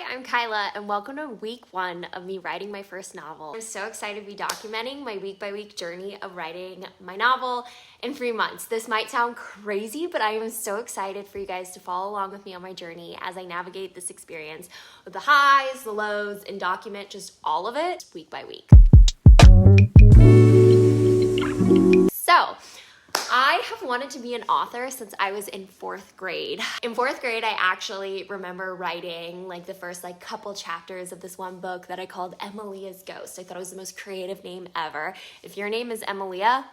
Hi, I'm Kyla, and welcome to week 1 of me writing my first novel. I'm so excited to be documenting my week-by-week journey of writing my novel in 3 months. This might sound crazy, but I am so excited for you guys to follow along with me on my journey as I navigate this experience with the highs, the lows, and document just all of it week by week. So, I have wanted to be an author since I was in 4th grade. In 4th grade, I actually remember writing like the first couple chapters of this one book that I called Emilia's Ghost. I thought it was the most creative name ever. If your name is Emilia,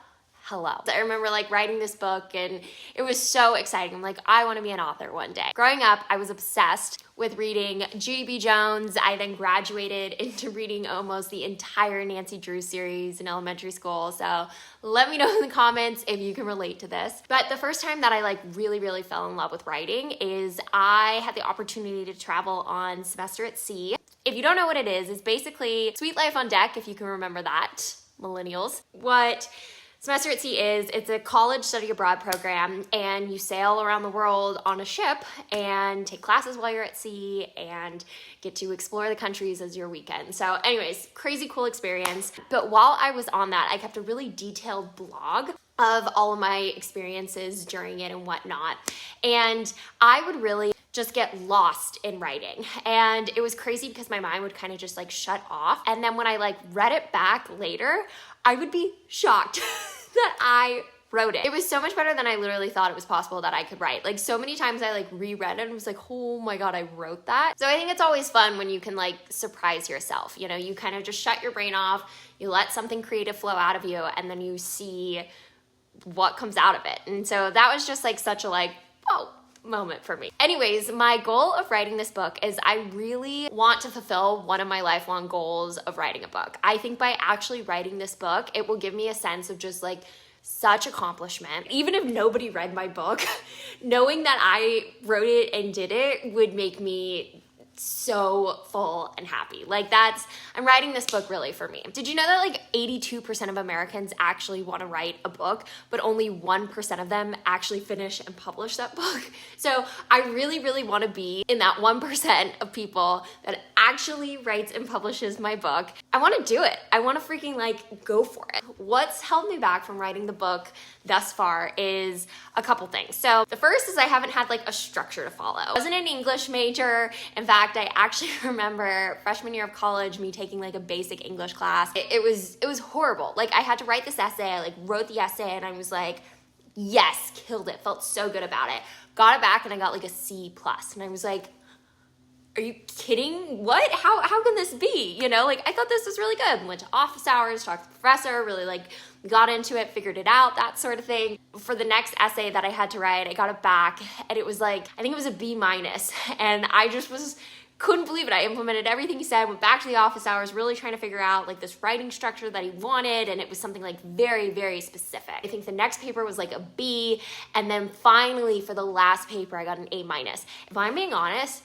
hello. I remember writing this book and it was so exciting. I'm like, I want to be an author one day. Growing up, I was obsessed with reading Judy B. Jones. I then graduated into reading almost the entire Nancy Drew series in elementary school. So let me know in the comments if you can relate to this. But the first time that I really fell in love with writing is I had the opportunity to travel on Semester at Sea. If you don't know what it is, it's basically Sweet Life on Deck, if you can remember that, millennials. What Semester at Sea it's a college study abroad program, and you sail around the world on a ship and take classes while you're at sea and get to explore the countries as your weekend. So anyways, crazy cool experience. But while I was on that, I kept a really detailed blog of all of my experiences during it and whatnot. And I would really just get lost in writing. And it was crazy because my mind would kind of just shut off. And then when I read it back later, I would be shocked that I wrote it. It was so much better than I literally thought it was possible that I could write. So many times I reread it and was like, oh my God, I wrote that. So I think it's always fun when you can surprise yourself. You know, you kind of just shut your brain off, you let something creative flow out of you, and then you see what comes out of it. And so that was just such a oh, moment for me. Anyways, my goal of writing this book is I really want to fulfill one of my lifelong goals of writing a book. I think by actually writing this book, it will give me a sense of just such accomplishment. Even if nobody read my book, knowing that I wrote it and did it would make me so full and happy. I'm writing this book really for me. Did you know that 82% of Americans actually want to write a book, but only 1% of them actually finish and publish that book? So I really want to be in that 1% of people that actually writes and publishes my book. I want to do it. I want to freaking go for it. What's held me back from writing the book thus far is a couple things. So the first is I haven't had a structure to follow. I wasn't an English major. In fact, I actually remember freshman year of college, me taking a basic English class. It was horrible. I had to write this essay. I wrote the essay and I was yes, killed it. Felt so good about it. Got it back and I got a C+. And I was are you kidding? What? How can this be? You know, I thought this was really good. Went to office hours, talked to the professor, really got into it, figured it out, that sort of thing. For the next essay that I had to write, I got it back and it was I think it was a B-. And I just couldn't believe it. I implemented everything he said, went back to the office hours, really trying to figure out this writing structure that he wanted. And it was something very specific. I think the next paper was a B. And then finally for the last paper, I got an A-. If I'm being honest,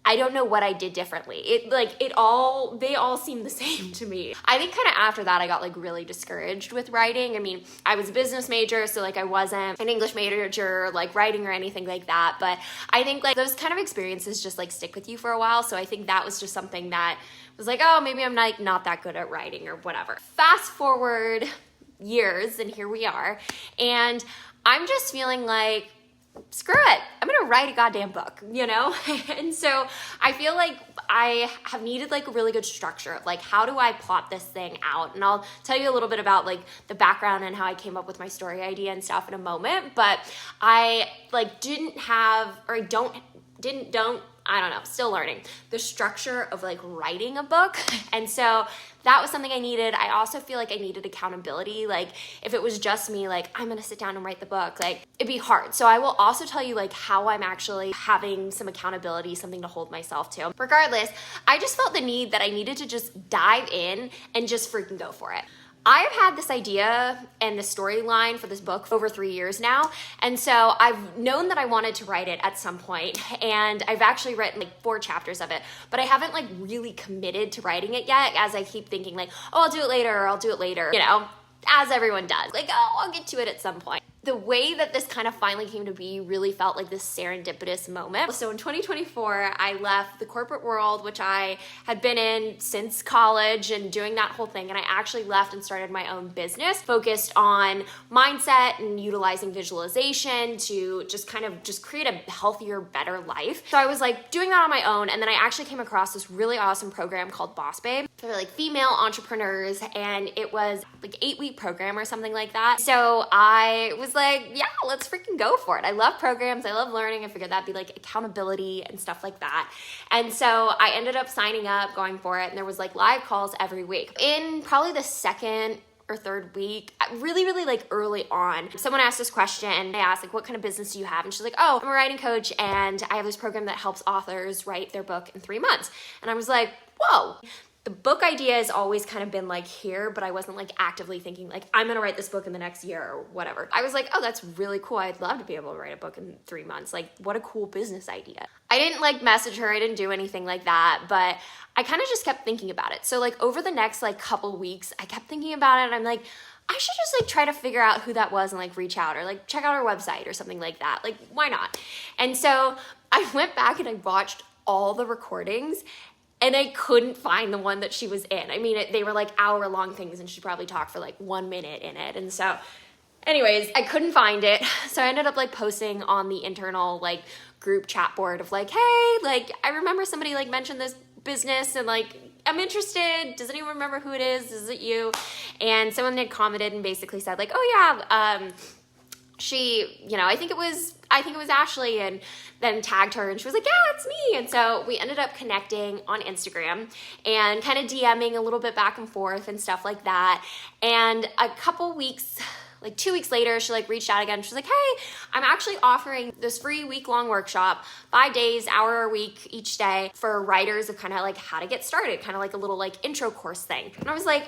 I don't know what I did differently. They all seem the same to me. I think kind of after that, I got really discouraged with writing. I mean, I was a business major, so I wasn't an English major, writing or anything like that. But I think those kind of experiences just stick with you for a while. So I think that was just something that was oh, maybe I'm not that good at writing or whatever. Fast forward years and here we are. And I'm just feeling screw it, I'm gonna write a goddamn book, you know? And so I feel I have needed a really good structure of how do I plot this thing out? And I'll tell you a little bit about the background and how I came up with my story idea and stuff in a moment. But I didn't have, or I don't know, still learning the structure of writing a book. And so that was something I needed. I also feel I needed accountability. If it was just me, I'm gonna sit down and write the book, it'd be hard. So I will also tell you how I'm actually having some accountability, something to hold myself to. Regardless, I just felt the need that I needed to just dive in and just freaking go for it. I've had this idea and the storyline for this book for over 3 years now. And so I've known that I wanted to write it at some point, and I've actually written 4 chapters of it, but I haven't really committed to writing it yet, as I keep thinking oh, I'll do it later, or I'll do it later, you know, as everyone does. Oh, I'll get to it at some point. The way that this kind of finally came to be really felt like this serendipitous moment. So in 2024, I left the corporate world, which I had been in since college and doing that whole thing. And I actually left and started my own business focused on mindset and utilizing visualization to just kind of just create a healthier, better life. So I was like doing that on my own. And then I actually came across this really awesome program called Boss Babe for like female entrepreneurs. And it was like 8-week program or something like that. So I was like, yeah, let's freaking go for it. I love programs. I love learning. I figured that'd be like accountability and stuff like that. And so I ended up signing up, going for it. And there was like live calls every week. In probably the second or third week, really like early on, someone asked this question. I asked like, what kind of business do you have? And she's like, oh, I'm a writing coach and I have this program that helps authors write their book in 3 months. And I was like, whoa. The book idea has always kind of been like here, but I wasn't like actively thinking like, I'm gonna write this book in the next year or whatever. I was like, oh, that's really cool. I'd love to be able to write a book in 3 months. Like, what a cool business idea. I didn't like message her. I didn't do anything like that, but I kind of just kept thinking about it. So like over the next like couple weeks, I kept thinking about it and I'm like, I should just like try to figure out who that was and like reach out or like check out her website or something like that. Like, why not? And so I went back and I watched all the recordings and I couldn't find the one that she was in. I mean, they were like hour-long things and she probably talked for like 1 minute in it. And so anyways, I couldn't find it. So I ended up like posting on the internal like group chat board of like, hey, like I remember somebody like mentioned this business and like I'm interested. Does anyone remember who it is? Is it you? And someone had commented and basically said like, oh yeah, she, you know, I think it was Ashley, and then tagged her and she was like, yeah, it's me. And so we ended up connecting on Instagram and kind of DMing a little bit back and forth and stuff like that. And a couple weeks, like 2 weeks later, she like reached out again. She's like, hey, I'm actually offering this free week-long workshop, 5 days, hour a week each day for writers of kind of like how to get started, kind of like a little like intro course thing. And I was like,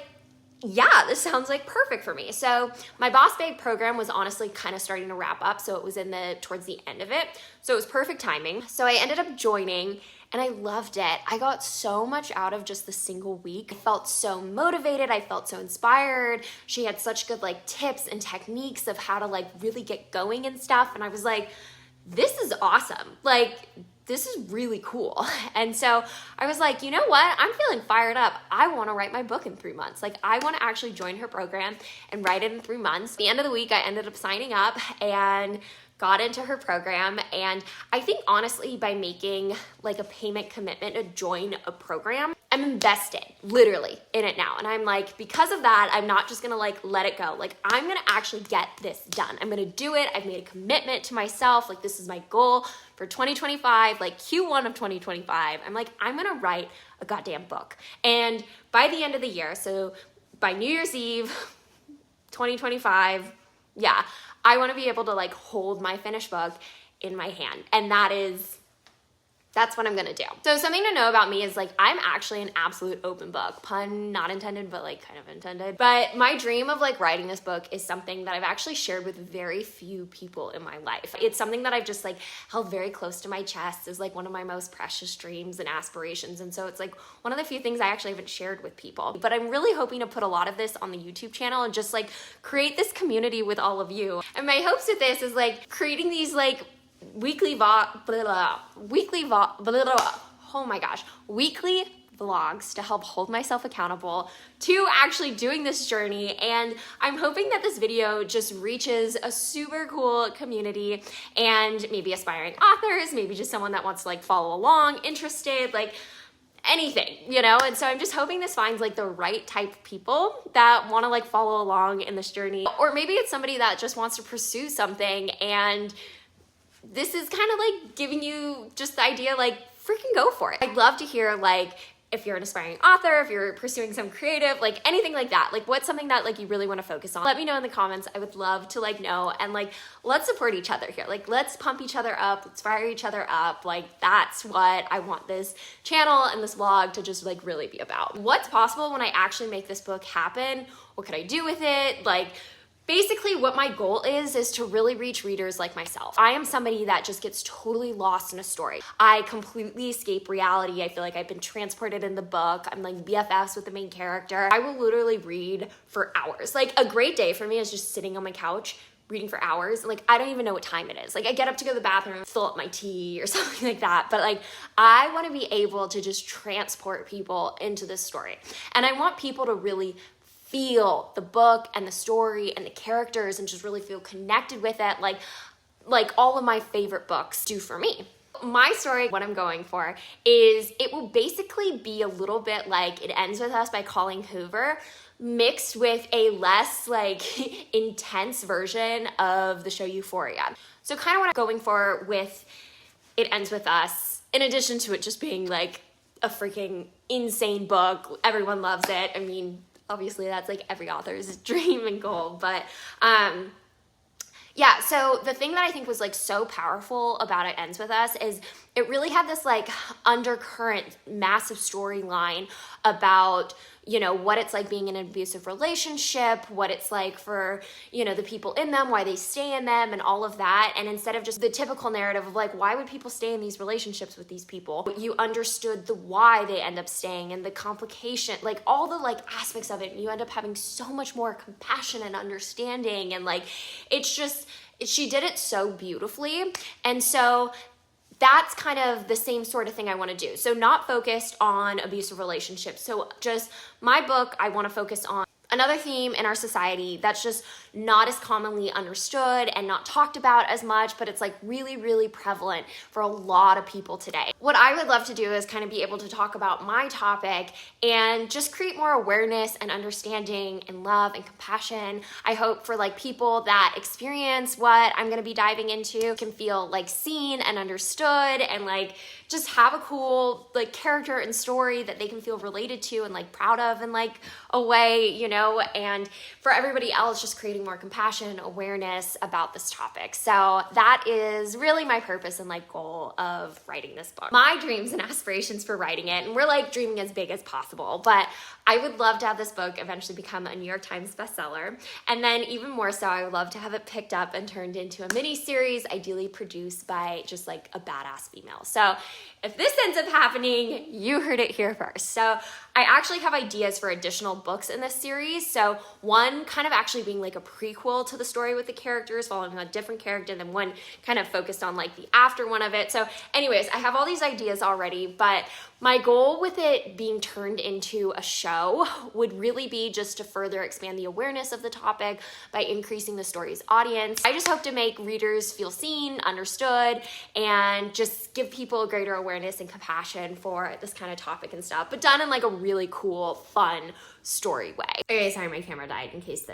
yeah, this sounds like perfect for me. So my Boss Babe program was honestly kind of starting to wrap up. So it was towards the end of it. So it was perfect timing. So I ended up joining and I loved it. I got so much out of just the single week. I felt so motivated. I felt so inspired. She had such good like tips and techniques of how to like really get going and stuff. And I was like, this is awesome. Like, this is really cool. And so I was like, you know what? I'm feeling fired up. I want to write my book in 3 months. Like, I want to actually join her program and write it in 3 months. At the end of the week, I ended up signing up and got into her program. And I think honestly, by making like a payment commitment to join a program, I'm invested literally in it now. And I'm like, because of that, I'm not just gonna like let it go. Like, I'm gonna actually get this done. I'm gonna do it. I've made a commitment to myself. Like, this is my goal for 2025, like Q1 of 2025. I'm like, I'm gonna write a goddamn book. And by the end of the year, so by New Year's Eve, 2025, yeah, I want to be able to like hold my finished book in my hand. And that's what I'm gonna do. So something to know about me is like, I'm actually an absolute open book. Pun not intended, but like kind of intended. But my dream of like writing this book is something that I've actually shared with very few people in my life. It's something that I've just like held very close to my chest as like one of my most precious dreams and aspirations. And so it's like one of the few things I actually haven't shared with people. But I'm really hoping to put a lot of this on the YouTube channel and just like create this community with all of you. And my hopes with this is like creating these like weekly vlogs to help hold myself accountable to actually doing this journey. And I'm hoping that this video just reaches a super cool community and maybe aspiring authors, maybe just someone that wants to like follow along, interested, like anything, you know? And so I'm just hoping this finds like the right type of people that want to like follow along in this journey. Or maybe it's somebody that just wants to pursue something, and this is kind of like giving you just the idea, like freaking go for it. I'd love to hear like if you're an aspiring author, if you're pursuing some creative, like anything like that, like what's something that like you really want to focus on. Let me know in the comments. I would love to like know, and like let's support each other here. Like let's pump each other up, let's fire each other up. Like that's what I want this channel and this vlog to just like really be about. What's possible when I actually make this book happen? What could I do with it? Like, basically what my goal is to really reach readers like myself. I am somebody that just gets totally lost in a story. I completely escape reality. I feel like I've been transported in the book. I'm like BFFs with the main character. I will literally read for hours. Like a great day for me is just sitting on my couch reading for hours. Like, I don't even know what time it is. Like, I get up to go to the bathroom, fill up my tea or something like that. But like, I want to be able to just transport people into this story. And I want people to really feel the book and the story and the characters and just really feel connected with it. Like all of my favorite books do for me. My story, what I'm going for, is it will basically be a little bit like It Ends With Us by Colleen Hoover, mixed with a less like intense version of the show Euphoria. So kind of what I'm going for with It Ends With Us, in addition to it just being like a freaking insane book, everyone loves it. I mean, obviously that's like every author's dream and goal, but yeah, so the thing that I think was like so powerful about It Ends With Us is it really had this like undercurrent, massive storyline about, you know, what it's like being in an abusive relationship, what it's like for, you know, the people in them, why they stay in them and all of that. And instead of just the typical narrative of like, why would people stay in these relationships with these people? You understood the why they end up staying and the complication, like all the like aspects of it. And you end up having so much more compassion and understanding. And like, it's just, she did it so beautifully. And so that's kind of the same sort of thing I want to do. So not focused on abusive relationships. So just my book, I want to focus on another theme in our society that's just not as commonly understood and not talked about as much, but it's like really, really prevalent for a lot of people today. What I would love to do is kind of be able to talk about my topic and just create more awareness and understanding and love and compassion. I hope for like people that experience what I'm going to be diving into can feel like seen and understood and like just have a cool like character and story that they can feel related to and like proud of in like a way, you know, and for everybody else, just creating more compassion, awareness about this topic. So that is really my purpose and like goal of writing this book. My dreams and aspirations for writing it, and we're like dreaming as big as possible, but I would love to have this book eventually become a New York Times bestseller. And then even more so, I would love to have it picked up and turned into a mini series, ideally produced by just like a badass female. So if this ends up happening, you heard it here first. So I actually have ideas for additional books in this series. So one kind of actually being like a prequel to the story with the characters, following a different character, and then one kind of focused on like the after one of it. So anyways, I have all these ideas already, but my goal with it being turned into a show would really be just to further expand the awareness of the topic by increasing the story's audience. I just hope to make readers feel seen, understood, and just give people a greater awareness and compassion for this kind of topic and stuff, but done in like a really cool, fun story way. Okay, sorry, my camera died in case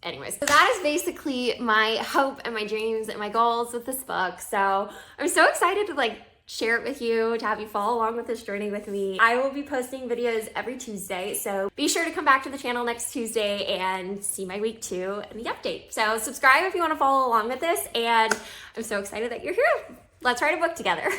anyways, so that is basically my hope and my dreams and my goals with this book. So I'm so excited to like share it with you, to have you follow along with this journey with me. I will be posting videos every Tuesday, so be sure to come back to the channel next Tuesday and see my week 2 and the update. So subscribe if you want to follow along with this, and I'm so excited that you're here. Let's write a book together.